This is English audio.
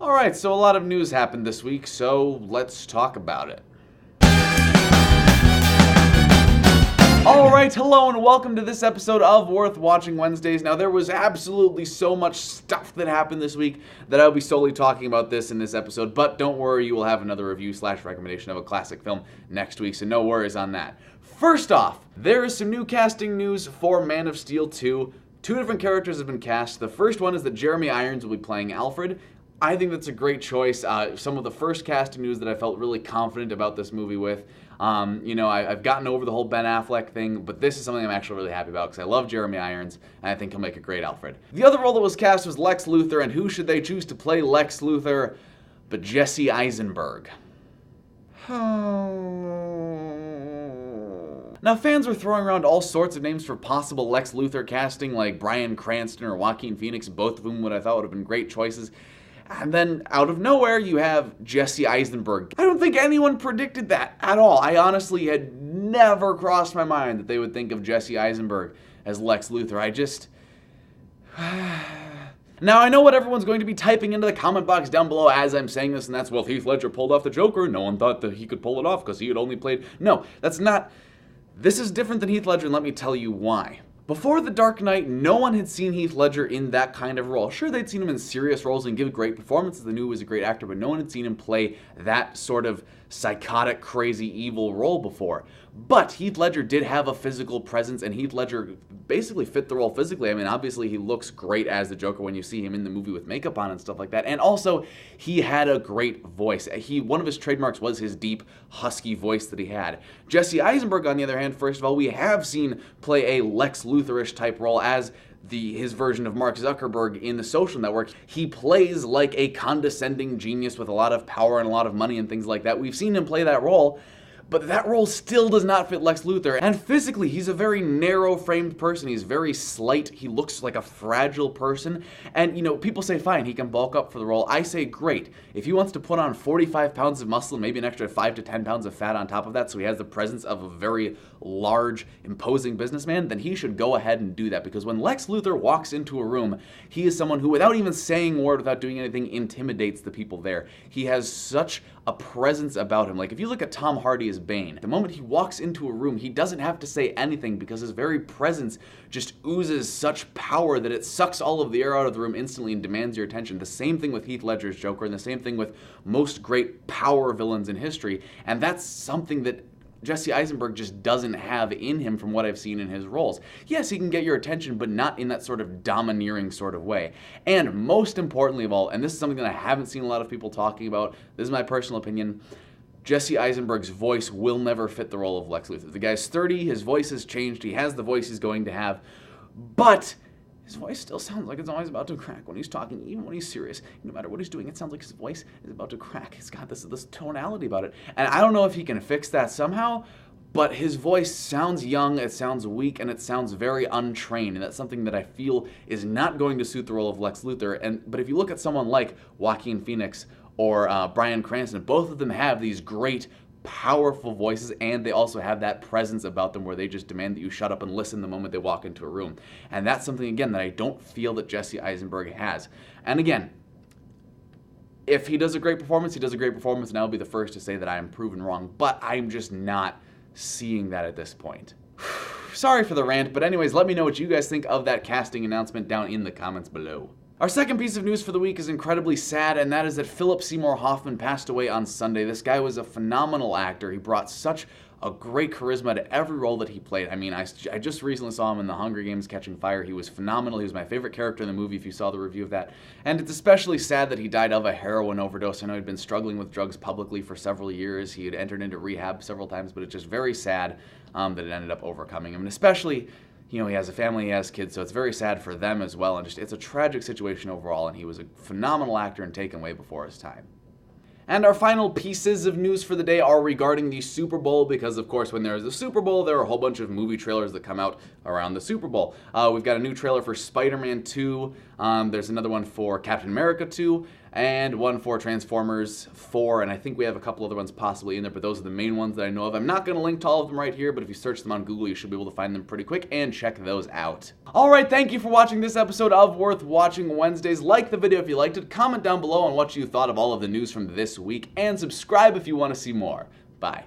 Alright, so a lot of news happened this week, so let's talk about it. Alright, hello and welcome to this episode of Worth Watching Wednesdays. Now, there was absolutely so much stuff that happened this week that I'll be solely talking about this in this episode, but don't worry, you will have another review/recommendation of a classic film next week, so no worries on that. First off, there is some new casting news for Man of Steel 2. Two different characters have been cast. The first one is that Jeremy Irons will be playing Alfred. I think that's a great choice. Some of the first casting news that I felt really confident about this movie with. I've gotten over the whole Ben Affleck thing, but this is something I'm actually really happy about because I love Jeremy Irons, and I think he'll make a great Alfred. The other role that was cast was Lex Luthor, and who should they choose to play Lex Luthor but Jesse Eisenberg? Now, fans were throwing around all sorts of names for possible Lex Luthor casting, like Bryan Cranston or Joaquin Phoenix, both of whom what I thought would have been great choices. And then, out of nowhere, you have Jesse Eisenberg. I don't think anyone predicted that at all. I honestly had never crossed my mind that they would think of Jesse Eisenberg as Lex Luthor. Now, I know what everyone's going to be typing into the comment box down below as I'm saying this, and that's, well, Heath Ledger pulled off the Joker. No one thought that he could pull it off because he had only played... No, that's not... This is different than Heath Ledger, and let me tell you why. Before The Dark Knight, no one had seen Heath Ledger in that kind of role. Sure, they'd seen him in serious roles and give great performances. They knew he was a great actor, but no one had seen him play that sort of psychotic, crazy, evil role before. But Heath Ledger did have a physical presence, and Heath Ledger basically fit the role physically. I mean, obviously, he looks great as the Joker when you see him in the movie with makeup on and stuff like that. And also, he had a great voice. One of his trademarks was his deep, husky voice that he had. Jesse Eisenberg, on the other hand, first of all, we have seen play a Lex Luthor-ish type role as his version of Mark Zuckerberg in The Social Network. He plays like a condescending genius with a lot of power and a lot of money and things like that. We've seen him play that role, but that role still does not fit Lex Luthor. And physically, he's a very narrow-framed person. He's very slight. He looks like a fragile person. And, people say, fine, he can bulk up for the role. I say, great. If he wants to put on 45 pounds of muscle and maybe an extra 5 to 10 pounds of fat on top of that, so he has the presence of a very large, imposing businessman, then he should go ahead and do that. Because when Lex Luthor walks into a room, he is someone who, without even saying a word, without doing anything, intimidates the people there. He has such a presence about him. Like, if you look at Tom Hardy as Bane, the moment he walks into a room, he doesn't have to say anything because his very presence just oozes such power that it sucks all of the air out of the room instantly and demands your attention. The same thing with Heath Ledger's Joker, and the same thing with most great power villains in history, and that's something that Jesse Eisenberg just doesn't have in him from what I've seen in his roles. Yes, he can get your attention, but not in that sort of domineering sort of way. And most importantly of all, and this is something that I haven't seen a lot of people talking about, this is my personal opinion, Jesse Eisenberg's voice will never fit the role of Lex Luthor. The guy's 30, his voice has changed, he has the voice he's going to have, but his voice still sounds like it's always about to crack when he's talking, even when he's serious. No matter what he's doing, it sounds like his voice is about to crack. He's got this tonality about it. And I don't know if he can fix that somehow, but his voice sounds young, it sounds weak, and it sounds very untrained. And that's something that I feel is not going to suit the role of Lex Luthor. But if you look at someone like Joaquin Phoenix or Bryan Cranston, both of them have these great, powerful voices, and they also have that presence about them where they just demand that you shut up and listen the moment they walk into a room. And that's something, again, that I don't feel that Jesse Eisenberg has. And again, if he does a great performance, he does a great performance, and I'll be the first to say that I am proven wrong, but I'm just not seeing that at this point. Sorry for the rant, but anyways, let me know what you guys think of that casting announcement down in the comments below. Our second piece of news for the week is incredibly sad, and that is that Philip Seymour Hoffman passed away on Sunday. This guy was a phenomenal actor. He brought such a great charisma to every role that he played. I mean, I just recently saw him in The Hunger Games Catching Fire. He was phenomenal. He was my favorite character in the movie if you saw the review of that. And it's especially sad that he died of a heroin overdose. I know he'd been struggling with drugs publicly for several years. He had entered into rehab several times, but it's just very sad that it ended up overcoming him. And especially, he has a family, he has kids, so it's very sad for them as well. And it's a tragic situation overall, and he was a phenomenal actor and taken away before his time. And our final pieces of news for the day are regarding the Super Bowl, because of course when there is a Super Bowl, there are a whole bunch of movie trailers that come out around the Super Bowl. We've got a new trailer for Spider-Man 2, there's another one for Captain America 2, and one for Transformers 4, and I think we have a couple other ones possibly in there, but those are the main ones that I know of. I'm not going to link to all of them right here, but if you search them on Google, you should be able to find them pretty quick and check those out. Alright, thank you for watching this episode of Worth Watching Wednesdays. Like the video if you liked it, comment down below on what you thought of all of the news from this week, and subscribe if you want to see more. Bye.